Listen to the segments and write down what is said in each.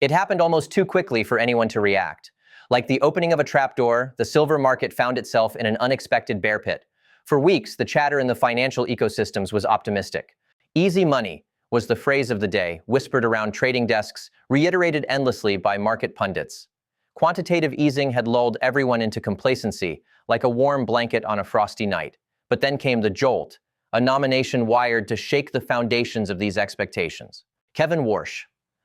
It happened almost too quickly for anyone to react. Like the opening of a trapdoor, the silver market found itself in an unexpected bear pit. For weeks, the chatter in the financial ecosystems was optimistic. Easy money was the phrase of the day, whispered around trading desks, reiterated endlessly by market pundits. Quantitative easing had lulled everyone into complacency, like a warm blanket on a frosty night. But then came the jolt, a nomination wired to shake the foundations of these expectations. Kevin Warsh,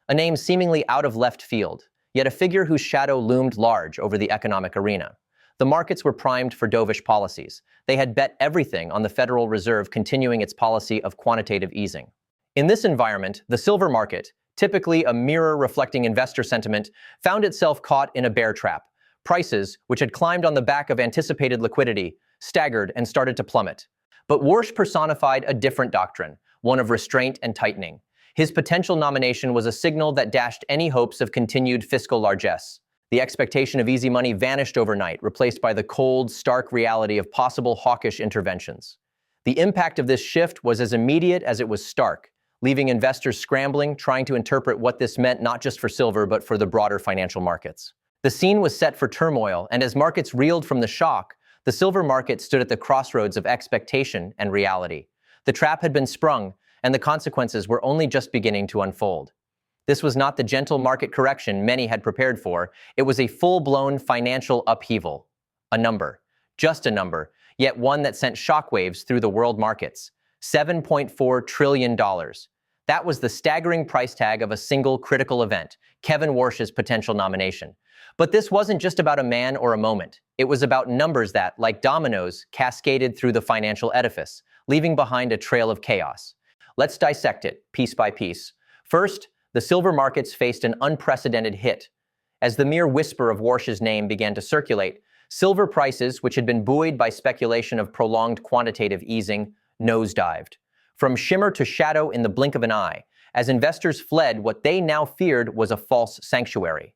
a name seemingly out of left field, yet a figure whose shadow loomed large over the economic arena. The markets were primed for dovish policies. They had bet everything on the Federal Reserve continuing its policy of quantitative easing. In this environment, the silver market, typically a mirror reflecting investor sentiment, found itself caught in a bear trap. Prices, which had climbed on the back of anticipated liquidity, staggered and started to plummet. But Warsh personified a different doctrine, one of restraint and tightening. His potential nomination was a signal that dashed any hopes of continued fiscal largesse. The expectation of easy money vanished overnight, replaced by the cold, stark reality of possible hawkish interventions. The impact of this shift was as immediate as it was stark, leaving investors scrambling, trying to interpret what this meant not just for silver but for the broader financial markets. The scene was set for turmoil, and as markets reeled from the shock, the silver market stood at the crossroads of expectation and reality. The trap had been sprung, and the consequences were only just beginning to unfold. This was not the gentle market correction many had prepared for. It was a full-blown financial upheaval. A number. Just a number, yet one that sent shockwaves through the world markets. $7.4 trillion. That was the staggering price tag of a single critical event, Kevin Warsh's potential nomination. But this wasn't just about a man or a moment. It was about numbers that, like dominoes, cascaded through the financial edifice, leaving behind a trail of chaos. Let's dissect it, piece by piece. First, the silver markets faced an unprecedented hit. As the mere whisper of Warsh's name began to circulate, silver prices, which had been buoyed by speculation of prolonged quantitative easing, nosedived. From shimmer to shadow in the blink of an eye, as investors fled what they now feared was a false sanctuary.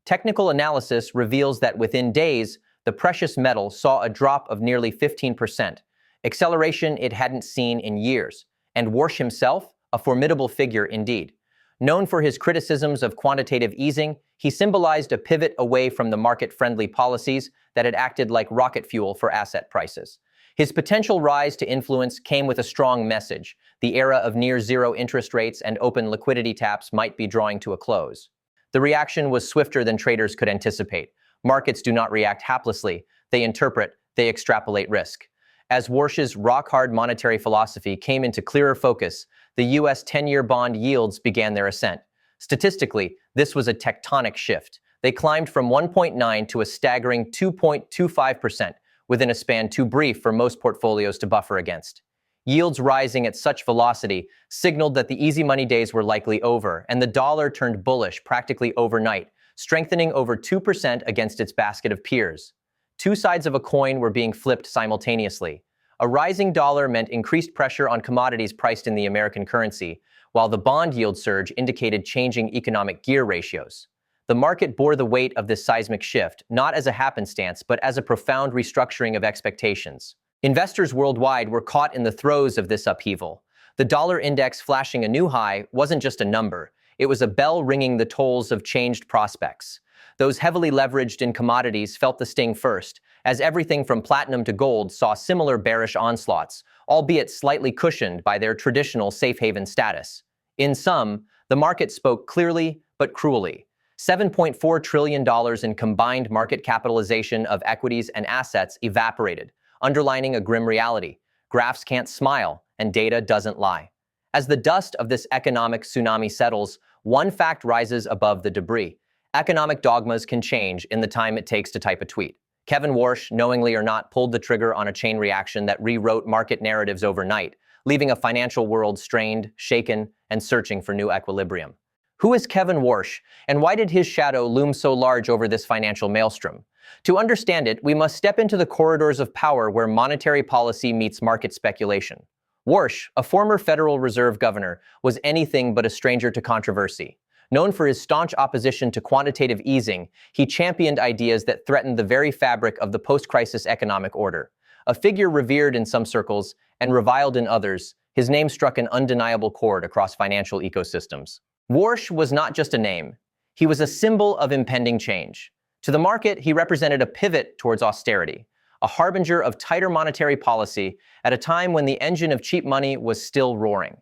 Technical analysis reveals that within days, the precious metal saw a drop of nearly 15%, acceleration it hadn't seen in years, and Warsh himself, a formidable figure indeed. Known for his criticisms of quantitative easing, he symbolized a pivot away from the market-friendly policies that had acted like rocket fuel for asset prices. His potential rise to influence came with a strong message. The era of near-zero interest rates and open liquidity taps might be drawing to a close. The reaction was swifter than traders could anticipate. Markets do not react haplessly. They interpret, they extrapolate risk. As Warsh's rock-hard monetary philosophy came into clearer focus, the U.S. 10-year bond yields began their ascent. Statistically, this was a tectonic shift. They climbed from 1.9 to a staggering 2.25% within a span too brief for most portfolios to buffer against. Yields rising at such velocity signaled that the easy money days were likely over, and the dollar turned bullish practically overnight, strengthening over 2% against its basket of peers. Two sides of a coin were being flipped simultaneously. A rising dollar meant increased pressure on commodities priced in the American currency, while the bond yield surge indicated changing economic gear ratios. The market bore the weight of this seismic shift, not as a happenstance, but as a profound restructuring of expectations. Investors worldwide were caught in the throes of this upheaval. The dollar index flashing a new high wasn't just a number. It was a bell ringing the tolls of changed prospects. Those heavily leveraged in commodities felt the sting first, as everything from platinum to gold saw similar bearish onslaughts, albeit slightly cushioned by their traditional safe haven status. In sum, the market spoke clearly but cruelly. $7.4 trillion in combined market capitalization of equities and assets evaporated, underlining a grim reality. Graphs can't smile, and data doesn't lie. As the dust of this economic tsunami settles, one fact rises above the debris. Economic dogmas can change in the time it takes to type a tweet. Kevin Warsh, knowingly or not, pulled the trigger on a chain reaction that rewrote market narratives overnight, leaving a financial world strained, shaken, and searching for new equilibrium. Who is Kevin Warsh, and why did his shadow loom so large over this financial maelstrom? To understand it, we must step into the corridors of power where monetary policy meets market speculation. Warsh, a former Federal Reserve governor, was anything but a stranger to controversy. Known for his staunch opposition to quantitative easing, he championed ideas that threatened the very fabric of the post-crisis economic order. A figure revered in some circles and reviled in others, his name struck an undeniable chord across financial ecosystems. Warsh was not just a name. He was a symbol of impending change. To the market, he represented a pivot towards austerity, a harbinger of tighter monetary policy at a time when the engine of cheap money was still roaring.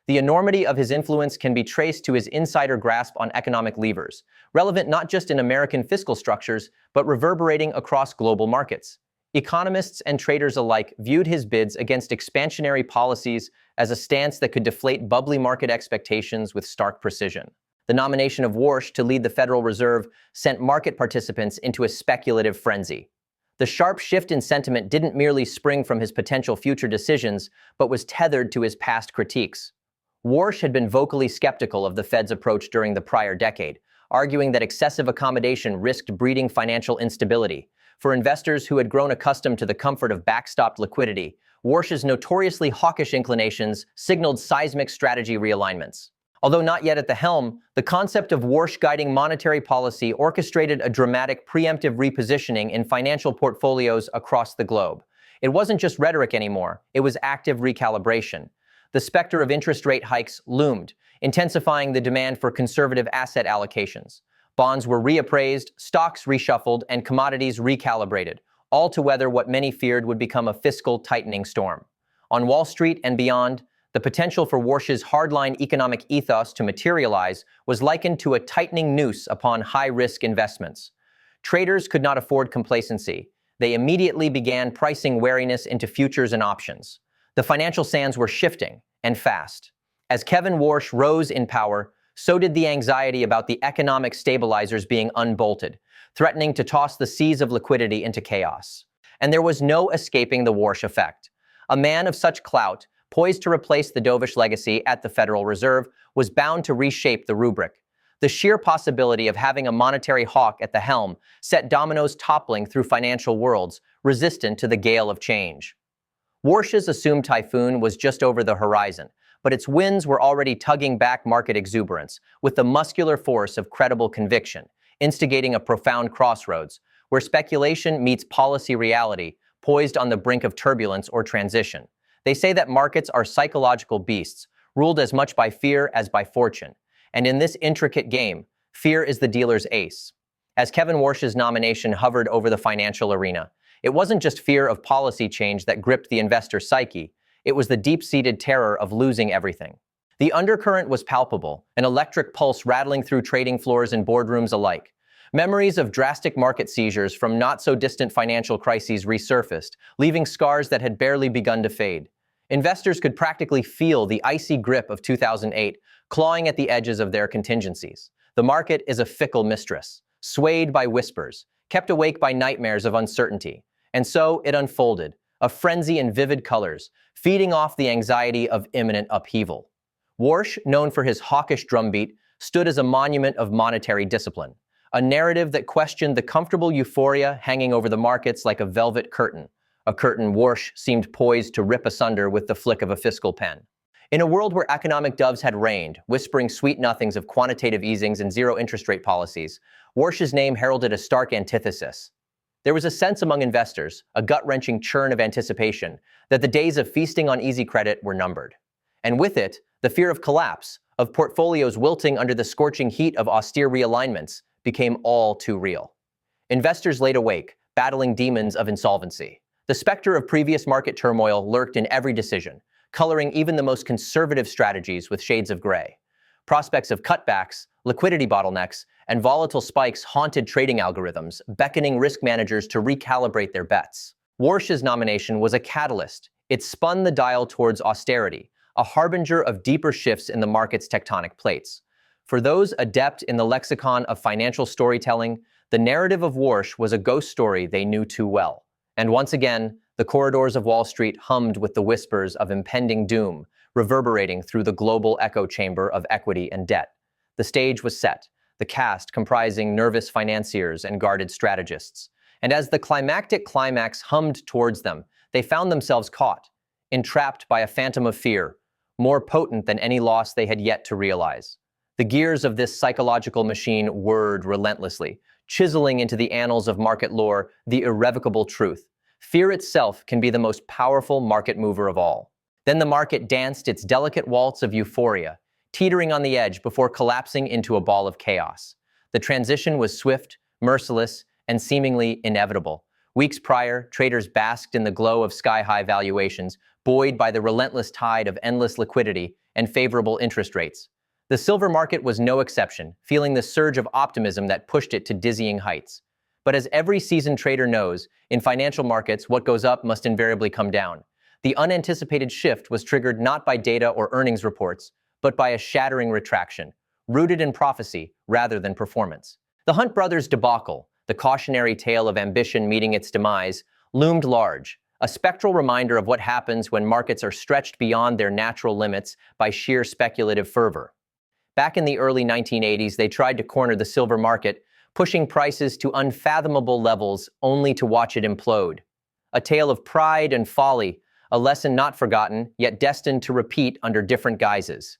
The enormity of his influence can be traced to his insider grasp on economic levers, relevant not just in American fiscal structures, but reverberating across global markets. Economists and traders alike viewed his bids against expansionary policies as a stance that could deflate bubbly market expectations with stark precision. The nomination of Warsh to lead the Federal Reserve sent market participants into a speculative frenzy. The sharp shift in sentiment didn't merely spring from his potential future decisions, but was tethered to his past critiques. Warsh had been vocally skeptical of the Fed's approach during the prior decade, arguing that excessive accommodation risked breeding financial instability. For investors who had grown accustomed to the comfort of backstopped liquidity, Warsh's notoriously hawkish inclinations signaled seismic strategy realignments. Although not yet at the helm, the concept of Warsh guiding monetary policy orchestrated a dramatic preemptive repositioning in financial portfolios across the globe. It wasn't just rhetoric anymore, it was active recalibration. The specter of interest rate hikes loomed, intensifying the demand for conservative asset allocations. Bonds were reappraised, stocks reshuffled, and commodities recalibrated, all to weather what many feared would become a fiscal tightening storm. On Wall Street and beyond, the potential for Warsh's hardline economic ethos to materialize was likened to a tightening noose upon high-risk investments. Traders could not afford complacency. They immediately began pricing wariness into futures and options. The financial sands were shifting, and fast. As Kevin Warsh rose in power, so did the anxiety about the economic stabilizers being unbolted, threatening to toss the seas of liquidity into chaos. And there was no escaping the Warsh effect. A man of such clout, poised to replace the dovish legacy at the Federal Reserve, was bound to reshape the rubric. The sheer possibility of having a monetary hawk at the helm set dominoes toppling through financial worlds, resistant to the gale of change. Warsh's assumed typhoon was just over the horizon, but its winds were already tugging back market exuberance with the muscular force of credible conviction, instigating a profound crossroads, where speculation meets policy reality, poised on the brink of turbulence or transition. They say that markets are psychological beasts, ruled as much by fear as by fortune. And in this intricate game, fear is the dealer's ace. As Kevin Warsh's nomination hovered over the financial arena, it wasn't just fear of policy change that gripped the investor psyche, it was the deep-seated terror of losing everything. The undercurrent was palpable, an electric pulse rattling through trading floors and boardrooms alike. Memories of drastic market seizures from not-so-distant financial crises resurfaced, leaving scars that had barely begun to fade. Investors could practically feel the icy grip of 2008 clawing at the edges of their contingencies. The market is a fickle mistress, swayed by whispers, kept awake by nightmares of uncertainty. And so it unfolded, a frenzy in vivid colors, feeding off the anxiety of imminent upheaval. Warsh, known for his hawkish drumbeat, stood as a monument of monetary discipline, a narrative that questioned the comfortable euphoria hanging over the markets like a velvet curtain, a curtain Warsh seemed poised to rip asunder with the flick of a fiscal pen. In a world where economic doves had reigned, whispering sweet nothings of quantitative easings and zero interest rate policies, Warsh's name heralded a stark antithesis. There was a sense among investors, a gut-wrenching churn of anticipation, that the days of feasting on easy credit were numbered. And with it, the fear of collapse, of portfolios wilting under the scorching heat of austere realignments, became all too real. Investors laid awake, battling demons of insolvency. The specter of previous market turmoil lurked in every decision, coloring even the most conservative strategies with shades of gray. Prospects of cutbacks, liquidity bottlenecks, and volatile spikes haunted trading algorithms, beckoning risk managers to recalibrate their bets. Warsh's nomination was a catalyst. It spun the dial towards austerity, a harbinger of deeper shifts in the market's tectonic plates. For those adept in the lexicon of financial storytelling, the narrative of Warsh was a ghost story they knew too well. And once again, the corridors of Wall Street hummed with the whispers of impending doom, reverberating through the global echo chamber of equity and debt. The stage was set, the cast comprising nervous financiers and guarded strategists. And as the climactic climax hummed towards them, they found themselves caught, entrapped by a phantom of fear, more potent than any loss they had yet to realize. The gears of this psychological machine whirred relentlessly, chiseling into the annals of market lore the irrevocable truth. Fear itself can be the most powerful market mover of all. Then the market danced its delicate waltz of euphoria, teetering on the edge before collapsing into a ball of chaos. The transition was swift, merciless, and seemingly inevitable. Weeks prior, traders basked in the glow of sky-high valuations, buoyed by the relentless tide of endless liquidity and favorable interest rates. The silver market was no exception, feeling the surge of optimism that pushed it to dizzying heights. But as every seasoned trader knows, in financial markets, what goes up must invariably come down. The unanticipated shift was triggered not by data or earnings reports, but by a shattering retraction, rooted in prophecy rather than performance. The Hunt brothers' debacle, the cautionary tale of ambition meeting its demise, loomed large, a spectral reminder of what happens when markets are stretched beyond their natural limits by sheer speculative fervor. Back in the early 1980s, they tried to corner the silver market, pushing prices to unfathomable levels only to watch it implode. A tale of pride and folly, a lesson not forgotten, yet destined to repeat under different guises.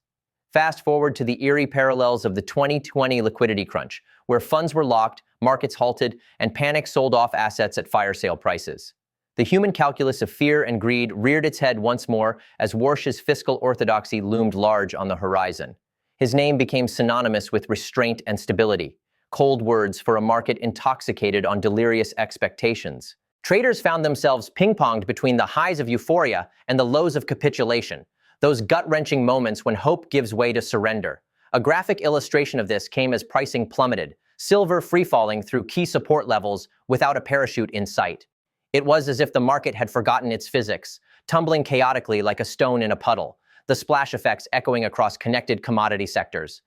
Fast forward to the eerie parallels of the 2020 liquidity crunch, where funds were locked, markets halted, and panic sold off assets at fire sale prices. The human calculus of fear and greed reared its head once more as Warsh's fiscal orthodoxy loomed large on the horizon. His name became synonymous with restraint and stability, cold words for a market intoxicated on delirious expectations. Traders found themselves ping-ponged between the highs of euphoria and the lows of capitulation, those gut-wrenching moments when hope gives way to surrender. A graphic illustration of this came as pricing plummeted, silver free-falling through key support levels without a parachute in sight. It was as if the market had forgotten its physics, tumbling chaotically like a stone in a puddle, the splash effects echoing across connected commodity sectors.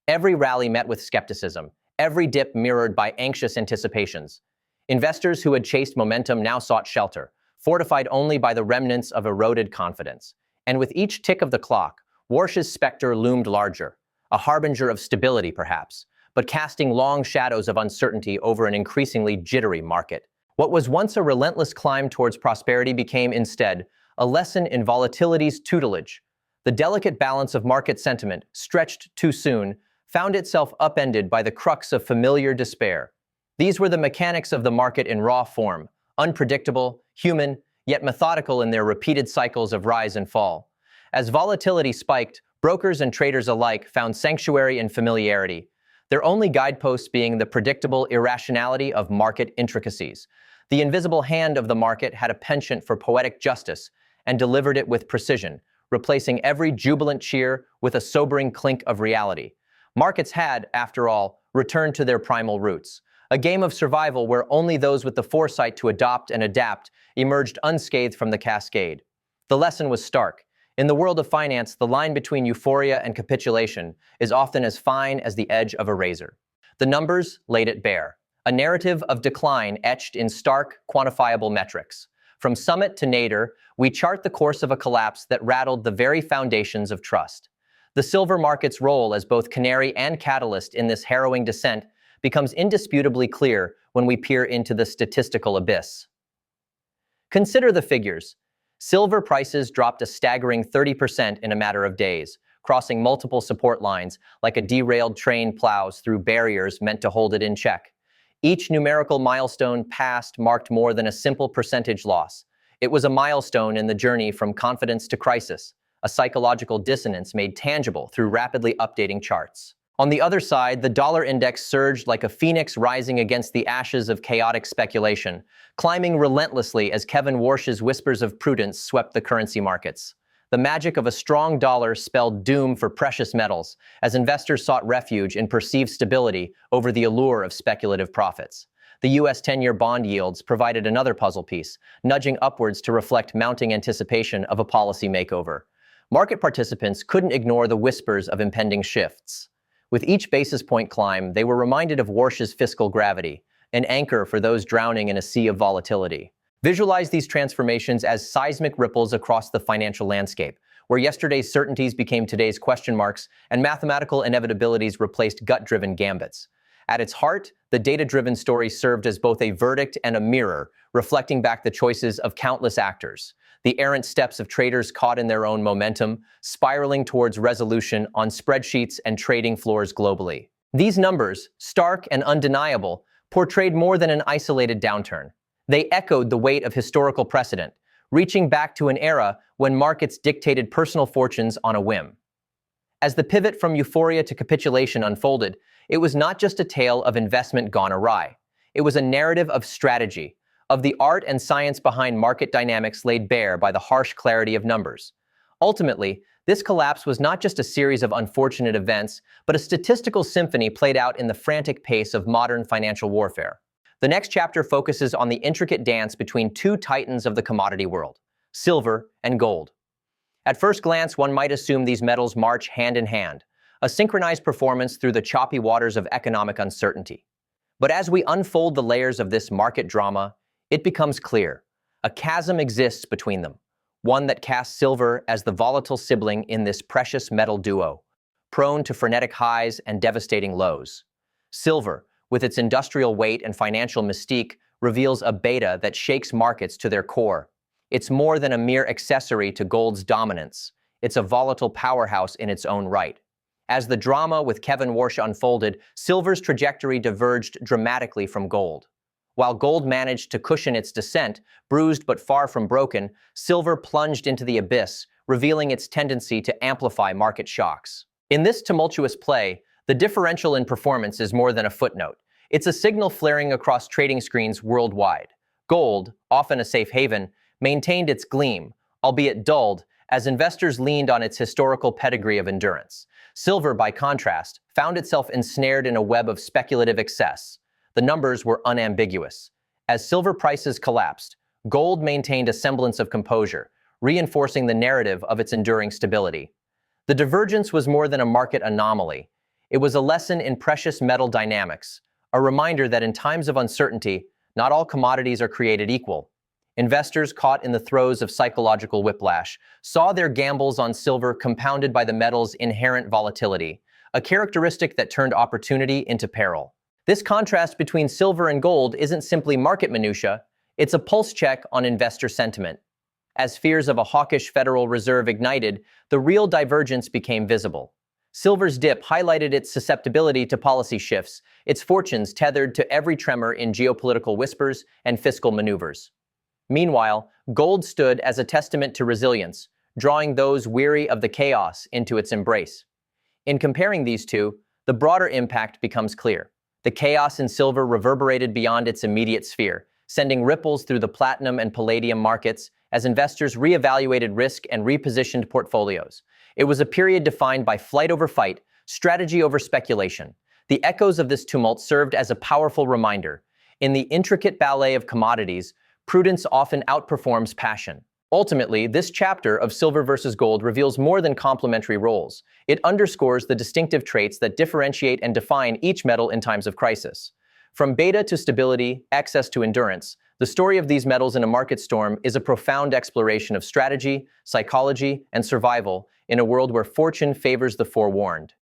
Every rally met with skepticism, every dip mirrored by anxious anticipations. Investors who had chased momentum now sought shelter, fortified only by the remnants of eroded confidence. And with each tick of the clock, Warsh's specter loomed larger, a harbinger of stability perhaps, but casting long shadows of uncertainty over an increasingly jittery market. What was once a relentless climb towards prosperity became instead a lesson in volatility's tutelage. The delicate balance of market sentiment, stretched too soon, found itself upended by the crux of familiar despair. These were the mechanics of the market in raw form, unpredictable, human, yet methodical in their repeated cycles of rise and fall. As volatility spiked, brokers and traders alike found sanctuary in familiarity, their only guideposts being the predictable irrationality of market intricacies. The invisible hand of the market had a penchant for poetic justice and delivered it with precision, replacing every jubilant cheer with a sobering clink of reality. Markets had, after all, returned to their primal roots, a game of survival where only those with the foresight to adopt and adapt emerged unscathed from the cascade. The lesson was stark. In the world of finance, the line between euphoria and capitulation is often as fine as the edge of a razor. The numbers laid it bare, a narrative of decline etched in stark, quantifiable metrics. From summit to nadir, we chart the course of a collapse that rattled the very foundations of trust. The silver market's role as both canary and catalyst in this harrowing descent becomes indisputably clear when we peer into the statistical abyss. Consider the figures. Silver prices dropped a staggering 30% in a matter of days, crossing multiple support lines like a derailed train plows through barriers meant to hold it in check. Each numerical milestone passed marked more than a simple percentage loss. It was a milestone in the journey from confidence to crisis, a psychological dissonance made tangible through rapidly updating charts. On the other side, the dollar index surged like a phoenix rising against the ashes of chaotic speculation, climbing relentlessly as Kevin Warsh's whispers of prudence swept the currency markets. The magic of a strong dollar spelled doom for precious metals, as investors sought refuge in perceived stability over the allure of speculative profits. The U.S. 10-year bond yields provided another puzzle piece, nudging upwards to reflect mounting anticipation of a policy makeover. Market participants couldn't ignore the whispers of impending shifts. With each basis point climb, they were reminded of Warsh's fiscal gravity, an anchor for those drowning in a sea of volatility. Visualize these transformations as seismic ripples across the financial landscape, where yesterday's certainties became today's question marks and mathematical inevitabilities replaced gut-driven gambits. At its heart, the data-driven story served as both a verdict and a mirror, reflecting back the choices of countless actors, the errant steps of traders caught in their own momentum, spiraling towards resolution on spreadsheets and trading floors globally. These numbers, stark and undeniable, portrayed more than an isolated downturn. They echoed the weight of historical precedent, reaching back to an era when markets dictated personal fortunes on a whim. As the pivot from euphoria to capitulation unfolded, It was not just a tale of investment gone awry. It was a narrative of strategy, of the art and science behind market dynamics laid bare by the harsh clarity of numbers. Ultimately, this collapse was not just a series of unfortunate events, but a statistical symphony played out in the frantic pace of modern financial warfare. The next chapter focuses on the intricate dance between two titans of the commodity world, silver and gold. At first glance, one might assume these metals march hand in hand, a synchronized performance through the choppy waters of economic uncertainty. But as we unfold the layers of this market drama, it becomes clear. A chasm exists between them, one that casts silver as the volatile sibling in this precious metal duo, prone to frenetic highs and devastating lows. Silver, with its industrial weight and financial mystique, reveals a beta that shakes markets to their core. It's more than a mere accessory to gold's dominance. It's a volatile powerhouse in its own right. As the drama with Kevin Warsh unfolded, silver's trajectory diverged dramatically from gold. While gold managed to cushion its descent, bruised but far from broken, silver plunged into the abyss, revealing its tendency to amplify market shocks. In this tumultuous play, the differential in performance is more than a footnote. It's a signal flaring across trading screens worldwide. Gold, often a safe haven, maintained its gleam, albeit dulled, as investors leaned on its historical pedigree of endurance. Silver, by contrast, found itself ensnared in a web of speculative excess. The numbers were unambiguous. As silver prices collapsed, gold maintained a semblance of composure, reinforcing the narrative of its enduring stability. The divergence was more than a market anomaly. It was a lesson in precious metal dynamics, a reminder that in times of uncertainty, not all commodities are created equal. Investors caught in the throes of psychological whiplash saw their gambles on silver compounded by the metal's inherent volatility, a characteristic that turned opportunity into peril. This contrast between silver and gold isn't simply market minutia, it's a pulse check on investor sentiment. As fears of a hawkish Federal Reserve ignited, the real divergence became visible. Silver's dip highlighted its susceptibility to policy shifts, its fortunes tethered to every tremor in geopolitical whispers and fiscal maneuvers. Meanwhile, gold stood as a testament to resilience, drawing those weary of the chaos into its embrace. In comparing these two, the broader impact becomes clear. The chaos in silver reverberated beyond its immediate sphere, sending ripples through the platinum and palladium markets as investors reevaluated risk and repositioned portfolios. It was a period defined by flight over fight, strategy over speculation. The echoes of this tumult served as a powerful reminder. In the intricate ballet of commodities, prudence often outperforms passion. Ultimately, this chapter of silver versus gold reveals more than complementary roles. It underscores the distinctive traits that differentiate and define each metal in times of crisis. From beta to stability, excess to endurance, the story of these metals in a market storm is a profound exploration of strategy, psychology, and survival in a world where fortune favors the forewarned.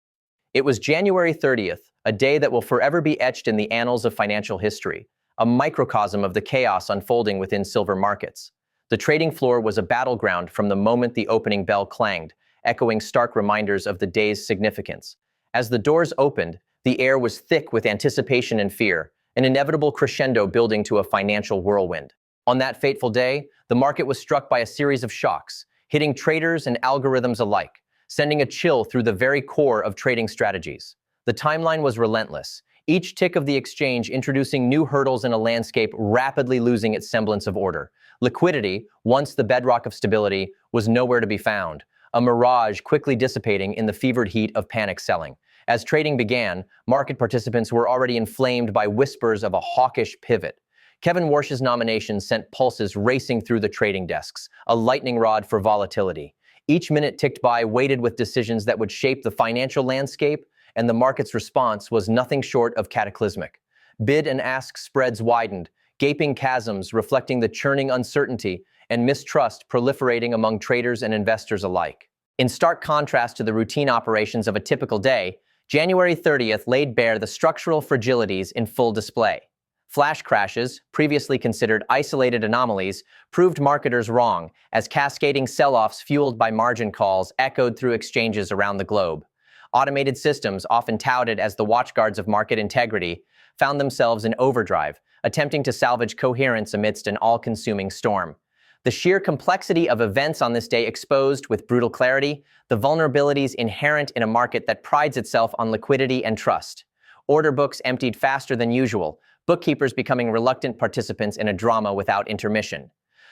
It was January 30th, a day that will forever be etched in the annals of financial history, a microcosm of the chaos unfolding within silver markets. The trading floor was a battleground from the moment the opening bell clanged, echoing stark reminders of the day's significance. As the doors opened, the air was thick with anticipation and fear, an inevitable crescendo building to a financial whirlwind. On that fateful day, the market was struck by a series of shocks, hitting traders and algorithms alike, sending a chill through the very core of trading strategies. The timeline was relentless, each tick of the exchange introducing new hurdles in a landscape rapidly losing its semblance of order. Liquidity, once the bedrock of stability, was nowhere to be found, a mirage quickly dissipating in the fevered heat of panic selling. As trading began, market participants were already inflamed by whispers of a hawkish pivot. Kevin Warsh's nomination sent pulses racing through the trading desks, a lightning rod for volatility. Each minute ticked by weighted with decisions that would shape the financial landscape, and the market's response was nothing short of cataclysmic. Bid and ask spreads widened, gaping chasms reflecting the churning uncertainty and mistrust proliferating among traders and investors alike. In stark contrast to the routine operations of a typical day, January 30th laid bare the structural fragilities in full display. Flash crashes, previously considered isolated anomalies, proved marketers wrong as cascading sell-offs fueled by margin calls echoed through exchanges around the globe. Automated systems, often touted as the watchguards of market integrity, found themselves in overdrive, attempting to salvage coherence amidst an all-consuming storm. The sheer complexity of events on this day exposed, with brutal clarity, the vulnerabilities inherent in a market that prides itself on liquidity and trust. Order books emptied faster than usual, bookkeepers becoming reluctant participants in a drama without intermission.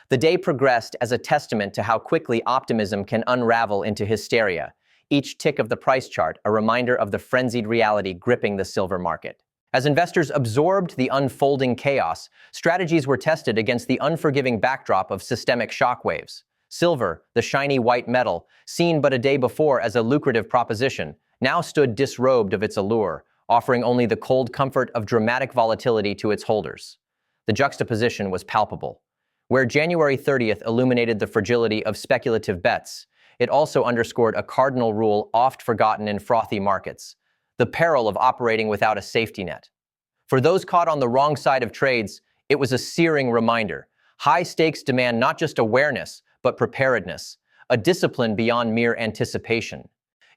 The day progressed as a testament to how quickly optimism can unravel into hysteria, each tick of the price chart a reminder of the frenzied reality gripping the silver market. As investors absorbed the unfolding chaos, strategies were tested against the unforgiving backdrop of systemic shockwaves. Silver, the shiny white metal, seen but a day before as a lucrative proposition, now stood disrobed of its allure, offering only the cold comfort of dramatic volatility to its holders. The juxtaposition was palpable. Where January 30th illuminated the fragility of speculative bets, it also underscored a cardinal rule oft forgotten in frothy markets: the peril of operating without a safety net. For those caught on the wrong side of trades, it was a searing reminder. High stakes demand not just awareness, but preparedness, a discipline beyond mere anticipation.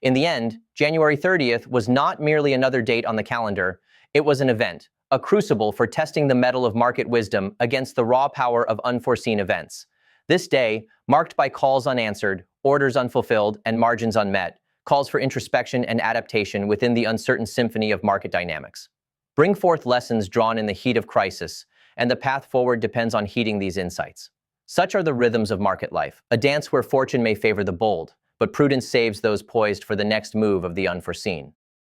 In the end, January 30th was not merely another date on the calendar, it was an event, a crucible for testing the mettle of market wisdom against the raw power of unforeseen events. This day, marked by calls unanswered, orders unfulfilled, and margins unmet, calls for introspection and adaptation within the uncertain symphony of market dynamics. Bring forth lessons drawn in the heat of crisis, and the path forward depends on heeding these insights. Such are the rhythms of market life, a dance where fortune may favor the bold, but prudence saves those poised for the next move of the unforeseen.